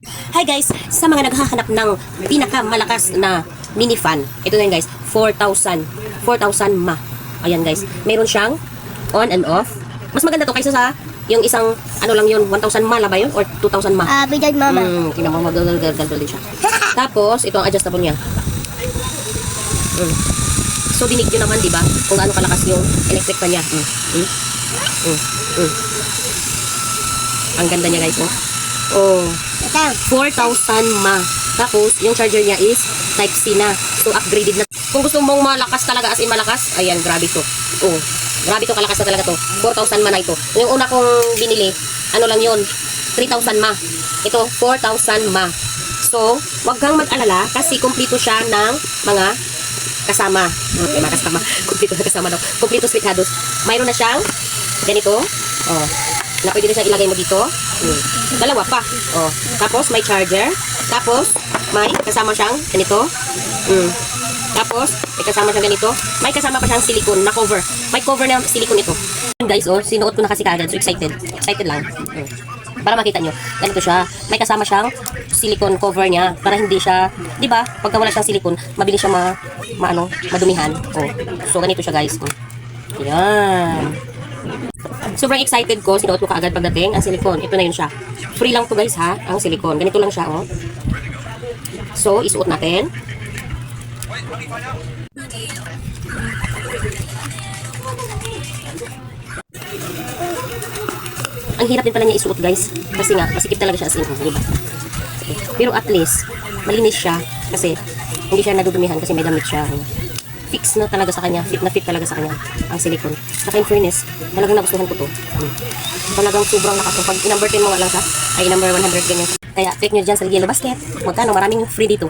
Hi guys, sa mga naghahanap ng pinakamalakas na mini fan, ito na yun guys, 4,000 ma. Ayan guys, meron siyang on and off. Mas maganda to kaysa sa yung isang, ano lang yun, 1,000 ma ba yun? Or 2,000 ma? Bidad mama. Tingnan mo, magagal din siya. Tapos, ito ang adjustable niya. So, dinig nyo naman, di ba? Kung gaano kalakas yung electric fan niya. Ang ganda niya guys, oh. Oh, 4,000 ma. Tapos, yung charger niya is Type-C na. So, upgraded na. Kung gusto mong malakas talaga, as in malakas, ayan, grabe to. Oh, grabe to, kalakas na talaga to. 4,000 ma na ito. Yung una kong binili, ano lang yun, 3,000 ma. Ito, 4,000 ma. So, wag kang mag-alala kasi kumpleto siya ng mga kasama. Okay, mga kasama. Kumpleto na kasama daw. Kumpleto sweet hados. Mayroon na siyang ganito. Oh, na pwede na siyang ilagay mo dito. Dalawa pa. Oh, tapos may charger. Tapos may kasama siyang ganito. Tapos may kasama siyang ganito. May kasama pa siyang silicone na cover. May cover na silicone ito. Guys, oh, sinuot ko na kasi kaagad. So excited. Excited lang. Para makita nyo. Ganito siya. May kasama siyang silicone cover niya para hindi siya, 'di ba? Pagka wala siyang silicone, mabilis siya madumihan. Oh. So ganito siya, guys. Yan. Sobrang excited ko, sinuot ko kaagad pagdating ang silicone. Ito na yun siya. Free lang to guys ha, ang silicone. Ganito lang siya, oh. So, isuot natin. Ang hirap din pala niya isuot guys. Kasi nga, masikip talaga siya as in, diba? Pero at least, malinis siya. Kasi, hindi siya nadudumihan kasi may damit siya. Fix na talaga sa kanya, fit na fit talaga sa kanya ang silicone. Saka in fairness, talagang nagustuhan ko to. Talagang sobrang lakas. Pag number 10 mo nga lang siya, ay number 100 ganyan. Kaya, take nyo dyan sa Yellow Basket. Magkano, maraming free dito.